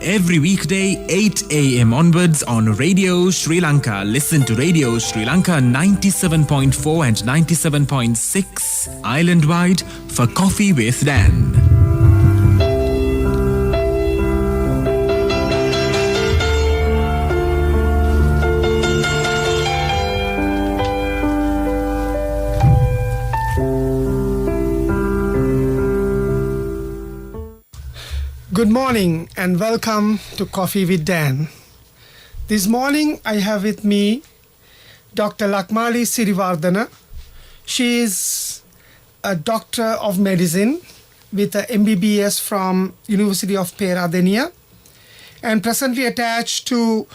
every weekday 8 a.m. onwards on Radio Sri Lanka. Listen to Radio Sri Lanka 97.4 and 97.6 island-wide for Coffee with Dan. Good morning and welcome to Coffee with Dan. This morning I have with me Dr. Lakmali Siriwardena. She is a doctor of medicine with a MBBS from University of Peradeniya and presently attached to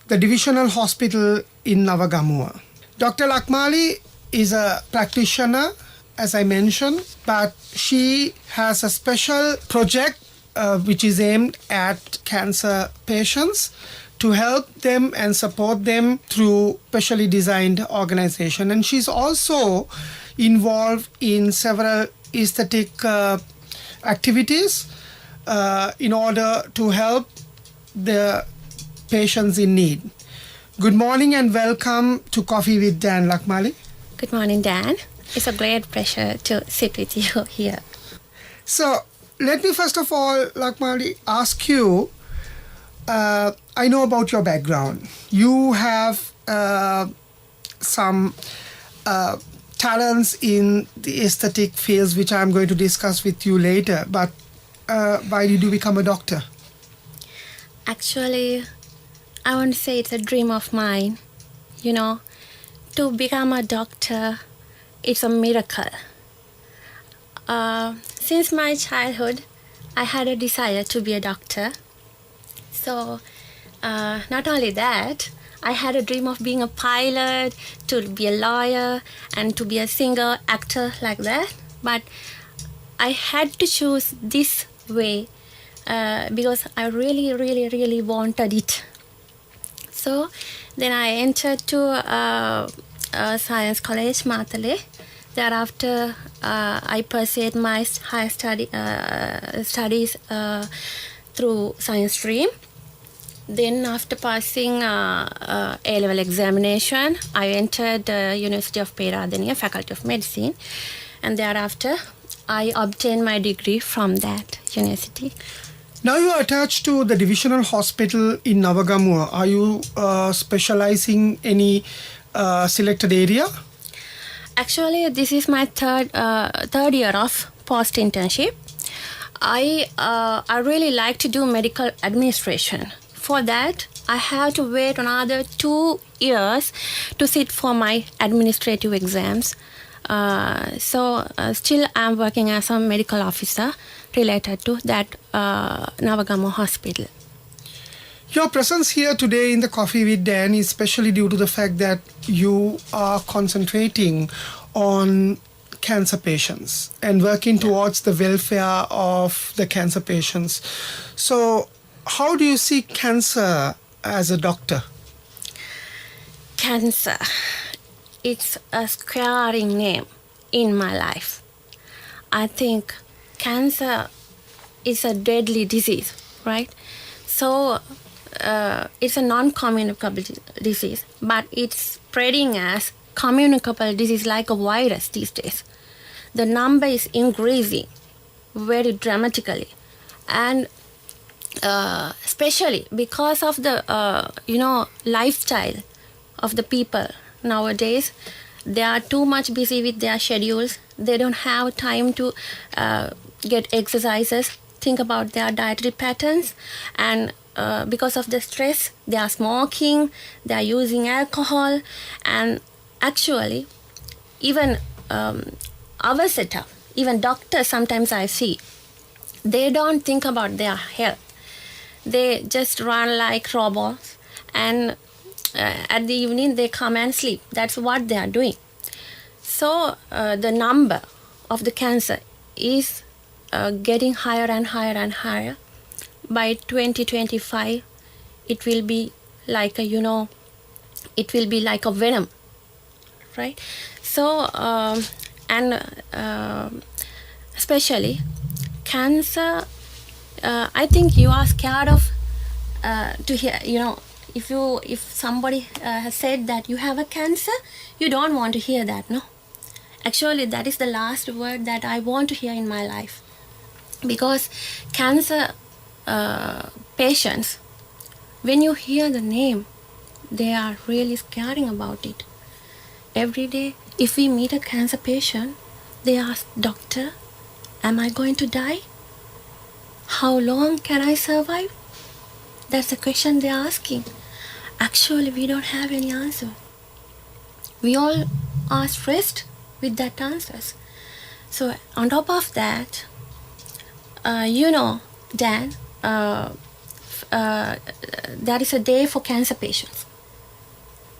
the Divisional Hospital in Nawagamuwa. Dr. Lakmali is a practitioner, as I mentioned, but she has a special project which is aimed at cancer patients to help them and support them through specially designed organization. And she's also involved in several aesthetic activities in order to help the patients in need. Good morning and welcome to Coffee with Dan, Lakmali. Good morning, Dan. It's a great pleasure to sit with you here. So, let me first of all, Lakmali, ask you, I know about your background. You have some talents in the aesthetic fields, which I'm going to discuss with you later. But why did you become a doctor? Actually, I want to say it's a dream of mine. You know, to become a doctor, it's a miracle. Since my childhood, I had a desire to be a doctor. So, not only that, I had a dream of being a pilot, to be a lawyer, and to be a singer, actor, like that. But I had to choose this way because I really wanted it. So, then I entered to Science College, Matale. Thereafter, I pursued my higher studies through science stream. Then, after passing A-level examination, I entered the University of Peradeniya, Faculty of Medicine, and thereafter, I obtained my degree from that university. Now you are attached to the Divisional Hospital in Nawagamuwa. Are you specializing any selected area? Actually, this is my third year of post-internship. I really like to do medical administration. For that, I have to wait another 2 years to sit for my administrative exams. So still I'm working as a medical officer related to that Nawagamuwa hospital. Your presence here today in the Coffee with Dan is especially due to the fact that you are concentrating on cancer patients and working towards the welfare of the cancer patients. So, how do you see cancer as a doctor? Cancer. It's a scaring name in my life. I think cancer is a deadly disease, right? So, it's a non-communicable disease, but it's spreading as communicable disease like a virus these days. The number is increasing very dramatically, and especially because of the lifestyle of the people nowadays. They are too much busy with their schedules. They don't have time to get exercises, think about their dietary patterns, and because of the stress, they are smoking, they are using alcohol, and actually, even our setup, even doctors sometimes I see, they don't think about their health. They just run like robots, and at the evening they come and sleep. That's what they are doing. So the number of the cancer is getting higher and higher and higher. By 2025, it will be like a, it will be like a venom, right? So, especially cancer, I think you are scared of to hear, if somebody has said that you have a cancer, you don't want to hear that, no? Actually, that is the last word that I want to hear in my life. Because cancer patients, when you hear the name, they are really scaring about it. Every day, if we meet a cancer patient, they ask, "Doctor, am I going to die? How long can I survive?" That's the question they're asking. Actually, we don't have any answer. We all are stressed with that answers. So on top of that, Dan, there is a day for cancer patients.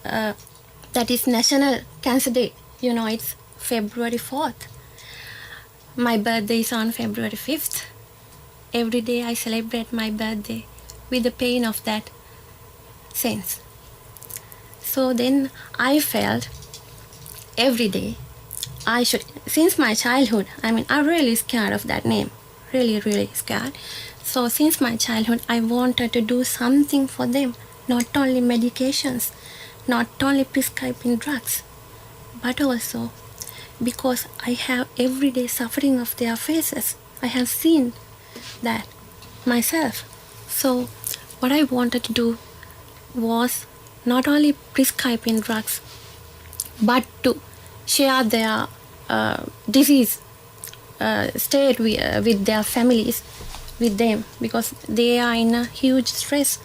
That is National Cancer Day. It's February 4th. My birthday is on February 5th. Every day I celebrate my birthday with the pain of that sense. So then I felt every day I should, since my childhood, I'm really scared of that name. Really, really scared. So since my childhood, I wanted to do something for them. Not only medications, not only prescribing drugs, but also because I have everyday suffering of their faces. I have seen that myself. So what I wanted to do was not only prescribing drugs, but to share their disease state with their families, with them, because they are in a huge stress.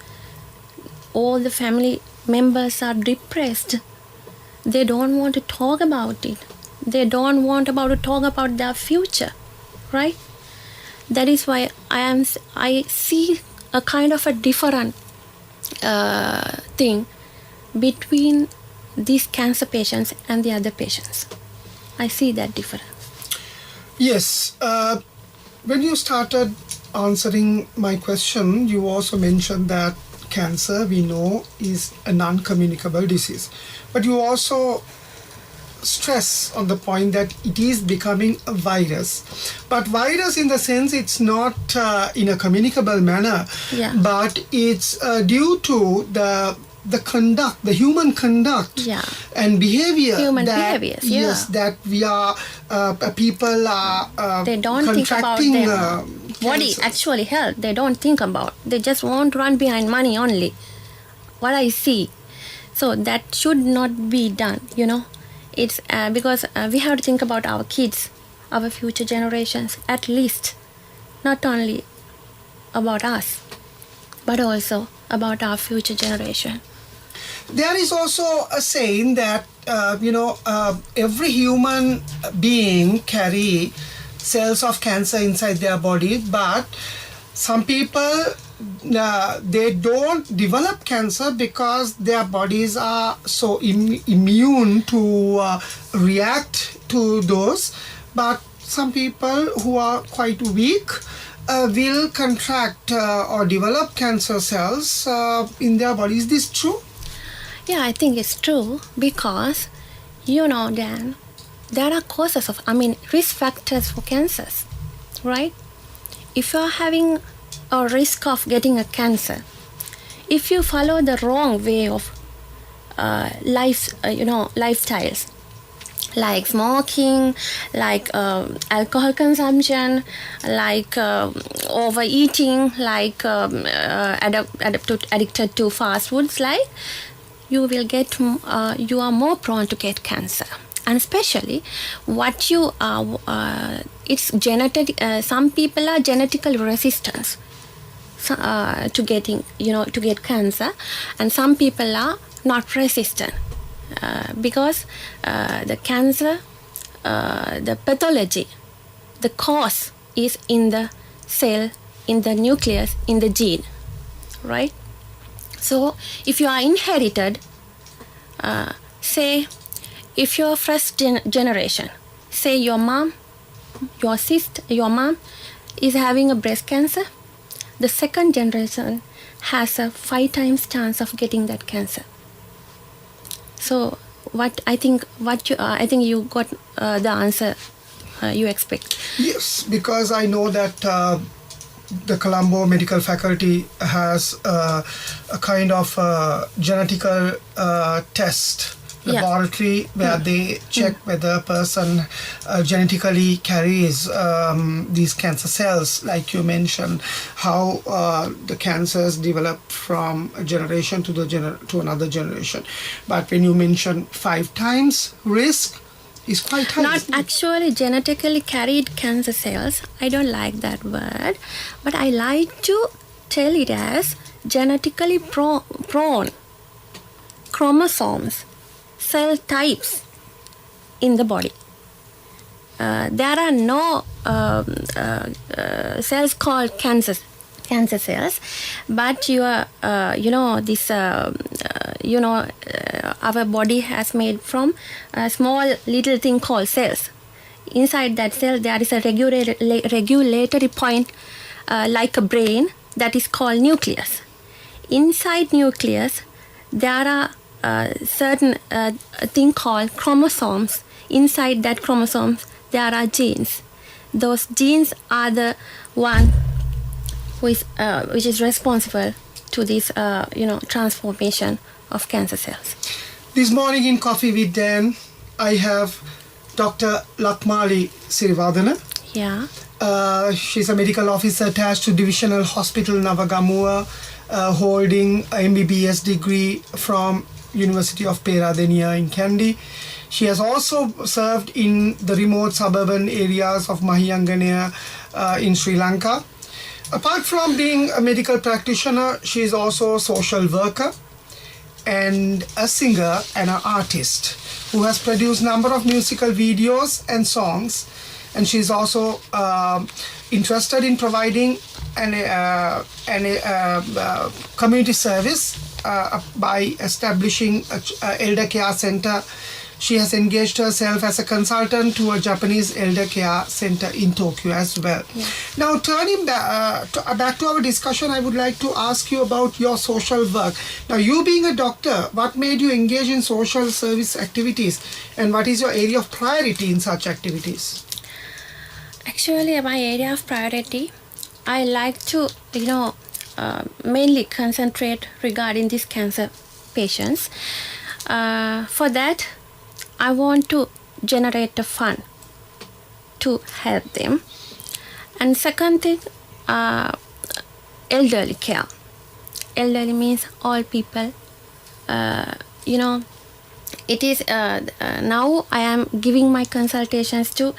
All the family members are depressed. They don't want to talk about it. They don't want to talk about their future, right? That is why I see a kind of a different thing between these cancer patients and the other patients. I see that difference. Yes. When you started answering my question, you also mentioned that cancer, we know, is a non-communicable disease. But you also stress on the point that it is becoming a virus. But virus in the sense it's not in a communicable manner, Yeah. but it's due to the conduct, the human conduct, Yeah. and behavior. Human that, behaviors, yes, yeah. that we are people are They don't think about contracting their body cancer. actually health. They don't think about. They just want to run behind money only. What I see. So that should not be done, It's because we have to think about our kids, our future generations, at least. Not only about us, but also about our future generation. There is also a saying that every human being carry cells of cancer inside their body, but some people they don't develop cancer because their bodies are so immune to react to those. But some people who are quite weak will contract or develop cancer cells in their body. Is this true? Yeah, I think it's true because, Dan, there are causes of, risk factors for cancers, right? If you're having a risk of getting a cancer, if you follow the wrong way of lifestyles, like smoking, like alcohol consumption, like overeating, like addicted to fast foods, like you are more prone to get cancer. And especially what you it's genetic. Some people are genetically resistant to getting to get cancer, and some people are not resistant because the cancer, the pathology, the cause is in the cell, in the nucleus, in the gene, right? So if you are inherited, say if you're first generation, say your mom, your sister, your mom is having a breast cancer, the second generation has a 5 times chance of getting that cancer. So I think you got the answer you expect. Yes, because I know that the Colombo Medical Faculty has a kind of genetical test laboratory where they check whether a person genetically carries these cancer cells, like you mentioned, how the cancers develop from a generation to another generation. But when you mention 5 times risk, is quite high. Not actually genetically carried cancer cells. I don't like that word, but I like to tell it as genetically prone chromosomes, cell types in the body. There are no cells called cancer cells, but our body has made from a small little thing called cells. Inside that cell there is a regulatory point like a brain that is called nucleus. Inside nucleus there are certain thing called chromosomes. Inside that chromosomes there are genes. Those genes are the one which is responsible to this transformation of cancer cells. This morning in Coffee with Dan, I have Dr. Lakmali Siriwardena. Yeah. She's a medical officer attached to Divisional Hospital Nawagamuwa, holding a MBBS degree from University of Peradeniya in Kandy. She has also served in the remote suburban areas of Mahianganaya in Sri Lanka. Apart from being a medical practitioner, she is also a social worker and a singer and an artist who has produced a number of musical videos and songs. And she's also interested in providing an community service by establishing an elder care center. She has engaged herself as a consultant to a Japanese elder care center in Tokyo as well. Yeah. Now, turning back to our discussion, I would like to ask you about your social work. Now, you being a doctor, what made you engage in social service activities, and what is your area of priority in such activities? Actually, my area of priority, I like to, mainly concentrate regarding these cancer patients. For that, I want to generate a fund to help them. And second thing, elderly care. Elderly means all people. It is now I am giving my consultations to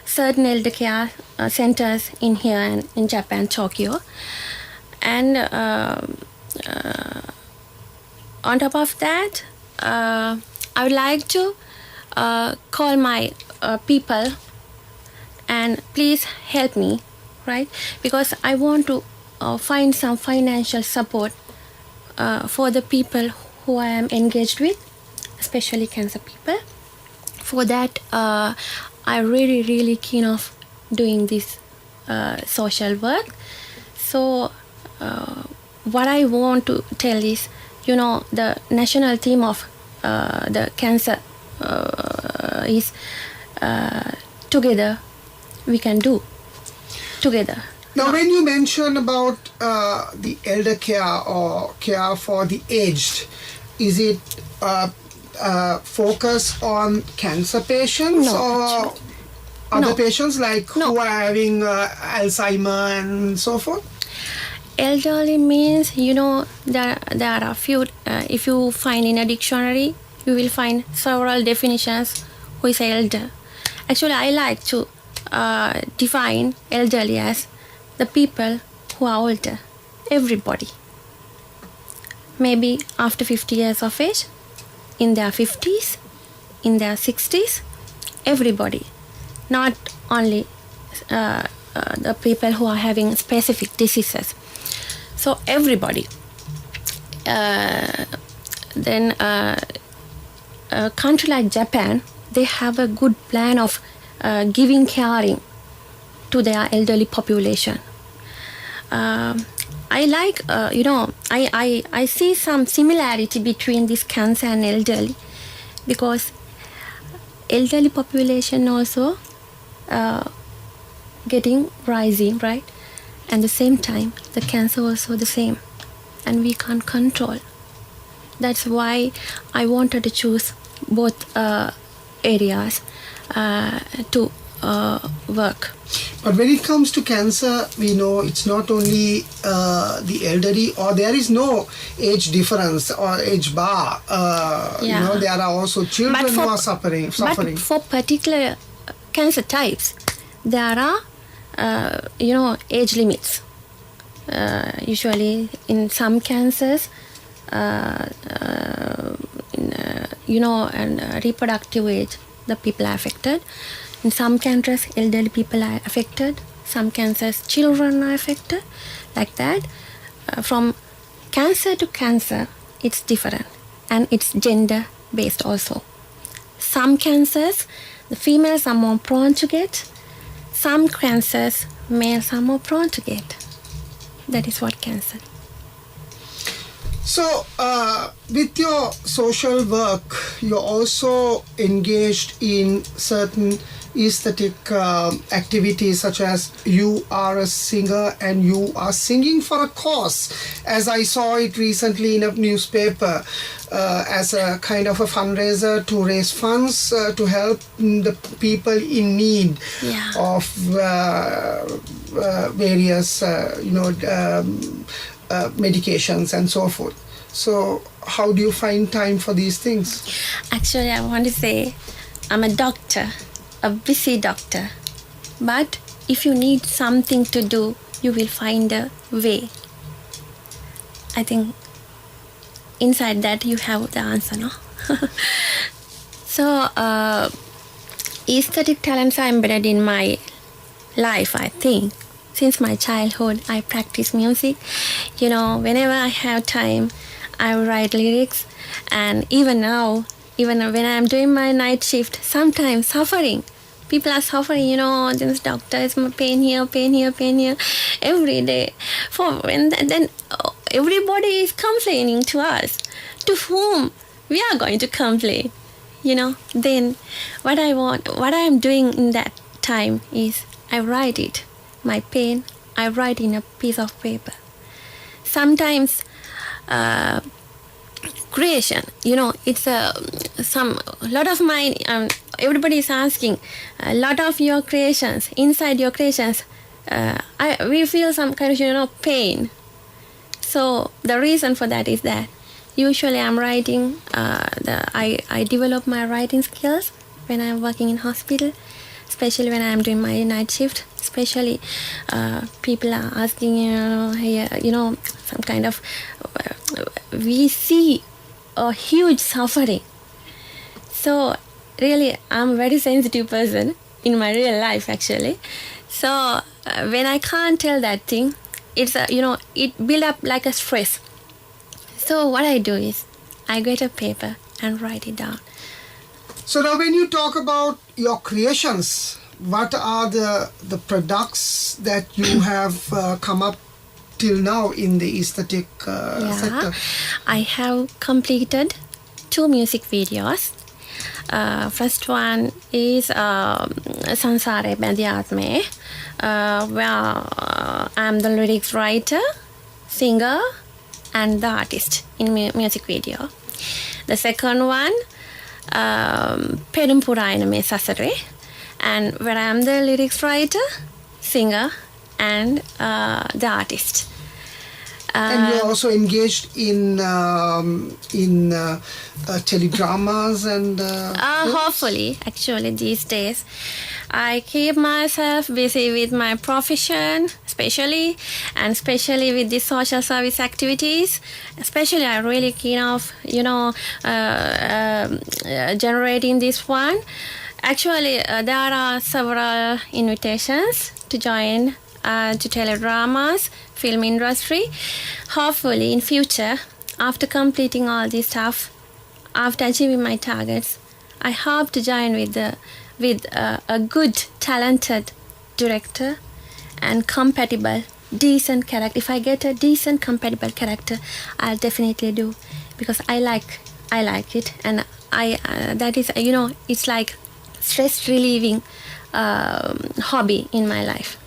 certain elder care centers in here and in Japan, Tokyo. And on top of that, I would like to call my people and please help me, right? Because I want to find some financial support for the people who I am engaged with, especially cancer people. For that, I'm really keen of doing this social work. So what I want to tell is, the national theme of the cancer is together we can do together. Now, when you mention about the elder care or care for the aged, is it focus on cancer patients or other patients who are having Alzheimer and so forth? Elderly means, there are a few, if you find in a dictionary, you will find several definitions who is elder. Actually, I like to define elderly as the people who are older. Everybody. Maybe after 50 years of age, in their 50s, in their 60s, everybody. Not only the people who are having specific diseases. So everybody. Then a country like Japan, they have a good plan of caring to their elderly population. I like, I see some similarity between this cancer and elderly, because elderly population also rising, right? and the same time the cancer also the same, and we can't control. That's why I wanted to choose both areas to work. But when it comes to cancer, we know it's not only the elderly, or there is no age difference or age bar. You know, there are also children who are suffering. But for particular cancer types, there are age limits. Usually in some cancers, and reproductive age, the people are affected. In some cancers, elderly people are affected. Some cancers, children are affected. Like that. From cancer to cancer, it's different. And it's gender based also. Some cancers, the females are more prone to get. Some cancers, males are more prone to get. That is what cancer. So, with your social work, you're also engaged in certain aesthetic activities, such as you are a singer and you are singing for a cause, as I saw it recently in a newspaper, as a kind of a fundraiser to raise funds to help the people in need of various medications and so forth. So how do you find time for these things? Actually, I want to say I'm a doctor, a busy doctor. But if you need something to do, you will find a way. I think inside that you have the answer, no? So, aesthetic talents are embedded in my life, I think. Since my childhood, I practice music. Whenever I have time, I write lyrics. And even now, even when I'm doing my night shift, sometimes suffering. People are suffering, this doctor is pain here, every day. Then everybody is complaining to us. To whom we are going to complain, Then what I'm doing in that time is I write it. My pain, I write in a piece of paper. Sometimes creation, it's a lot of mine. Everybody is asking a lot of your creations. Inside your creations, we feel some kind of pain. So the reason for that is that usually I'm writing. I develop my writing skills when I'm working in hospital, especially when I'm doing my night shift. Especially people are asking, some kind of, we see a huge suffering. So really, I'm a very sensitive person in my real life, actually. So when I can't tell that thing, it's it build up like a stress. So what I do is I get a paper and write it down. So now when you talk about your creations, what are the products that you have come up till now in the aesthetic sector? I have completed 2 music videos. First one is Sansare Bandhyatme, where I'm the lyrics writer, singer, and the artist in music video. The second one, Pedumpurayana Me Sasare, and where I am the lyrics writer, singer, and the artist. And you're also engaged in teledramas and... hopefully, actually, these days. I keep myself busy with my profession, especially with the social service activities. Especially, I'm really keen of, generating this one. Actually, there are several invitations to join to teledramas, film industry. Hopefully, in future, after completing all this stuff, after achieving my targets, I hope to join with a good, talented director and compatible, decent character. If I get a decent, compatible character, I'll definitely do, because I like it, and that is, it's like stress relieving hobby in my life.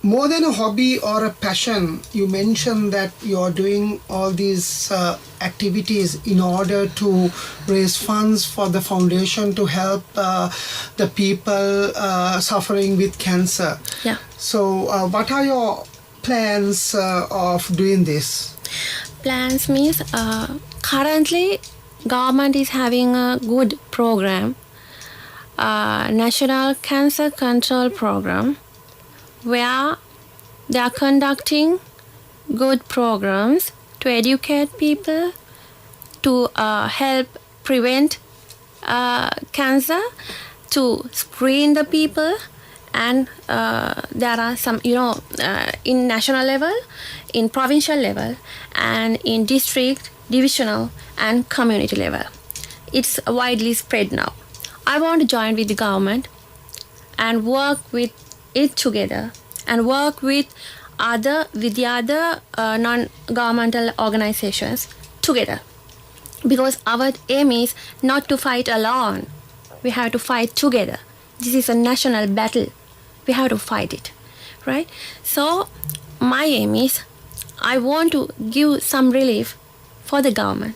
more than a hobby or a passion, you mentioned that you're doing all these activities in order to raise funds for the foundation to help the people suffering with cancer. Yeah. So what are your plans of doing this? Plans means currently government is having a good program, National Cancer Control Program, where they are conducting good programs to educate people, to help prevent cancer, to screen the people, and there are some, in national level, in provincial level, and in district, divisional, and community level. It's widely spread now. I want to join with the government and work with it together, and work with the other non-governmental organizations together, because our aim is not to fight alone. We have to fight together. This is a national battle. We have to fight it, right? So my aim is, I want to give some relief for the government.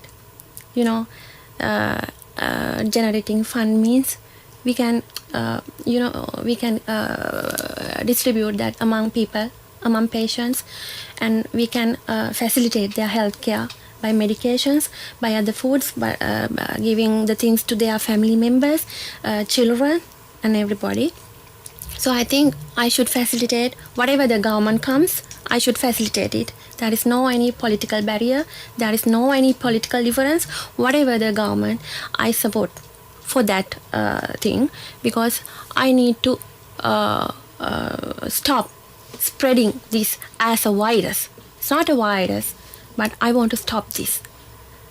Generating fund means we can distribute that among people, among patients, and we can facilitate their health care by medications, by other foods, by giving the things to their family members, children, and everybody. So I think I should facilitate whatever the government comes. I should facilitate it. There is no any political barrier. There is no any political difference. Whatever the government, I support for that thing, because I need to stop spreading this as a virus. It's not a virus, but I want to stop this,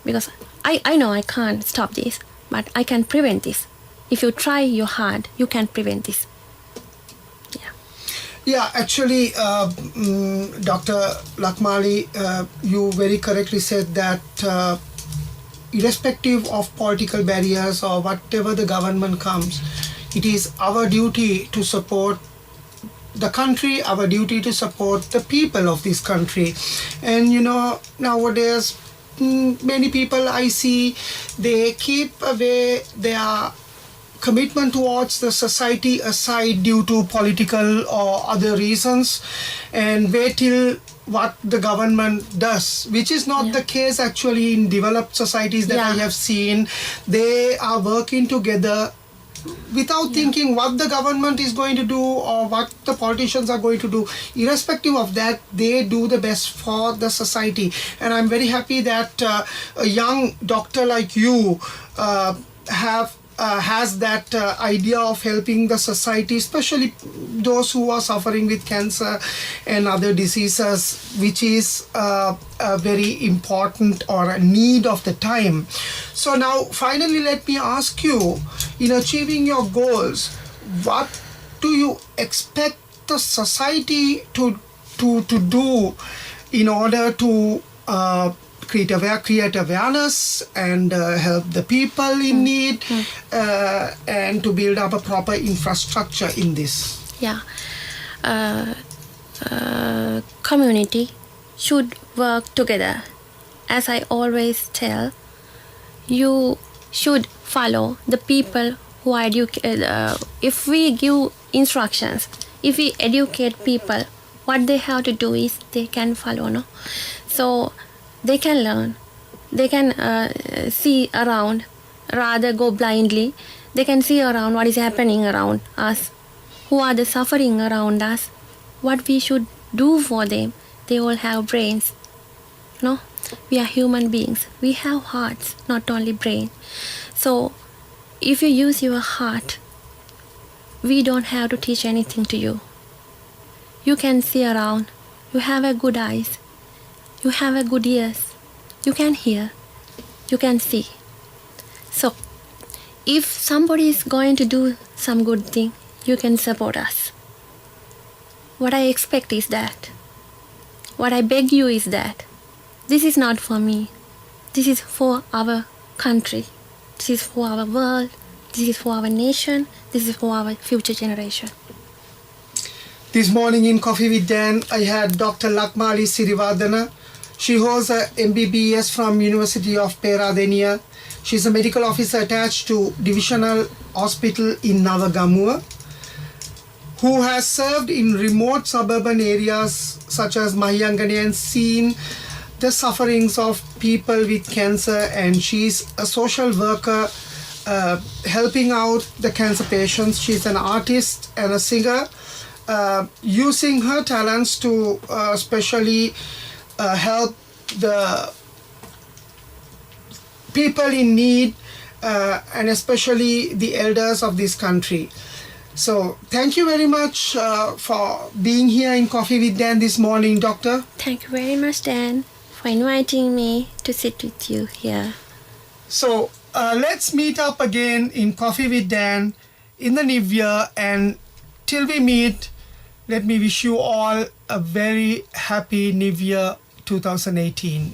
because I know I can't stop this, but I can prevent this. If you try your hard, you can prevent this. Yeah, actually, Dr. Lakmali, you very correctly said that irrespective of political barriers or whatever the government comes, it is our duty to support the country, our duty to support the people of this country. And nowadays, many people I see, they keep away their commitment towards the society aside due to political or other reasons, and wait till what the government does, which is not the case actually in developed societies that I have seen. They are working together without thinking what the government is going to do or what the politicians are going to do. Irrespective of that, they do the best for the society. And I'm very happy that a young doctor like you has that idea of helping the society, especially those who are suffering with cancer and other diseases, which is a very important or a need of the time. So now finally let me ask you, in achieving your goals, what do you expect the society to do in order to create awareness and help the people in need, and to build up a proper infrastructure in this? Community should work together. As I always tell, you should follow the people who are educated. If we give instructions, if we educate people, what they have to do is they can follow, no? So they can learn, they can see around, rather go blindly. They can see around what is happening around us, who are the suffering around us, what we should do for them. They all have brains, no? We are human beings, we have hearts, not only brain. So if you use your heart, we don't have to teach anything to you. You can see around, you have a good eyes, you have a good ears, you can hear, you can see. So if somebody is going to do some good thing, you can support us. What I expect is that, what I beg you is that, this is not for me, this is for our country, this is for our world, this is for our nation, this is for our future generation. This morning in Coffee with Dan, I had Dr. Lakmali Siriwardena. She holds a MBBS from University of Peradeniya. She's a medical officer attached to Divisional Hospital in Nawagamuwa, who has served in remote suburban areas such as Mahiyangane and seen the sufferings of people with cancer, and she's a social worker helping out the cancer patients. She's an artist and a singer, using her talents to especially help the people in need, and especially the elders of this country. So thank you very much for being here in Coffee with Dan this morning, Doctor. Thank you very much, Dan, for inviting me to sit with you here. So let's meet up again in Coffee with Dan in the new year, and till we meet, let me wish you all a very happy new year 2018.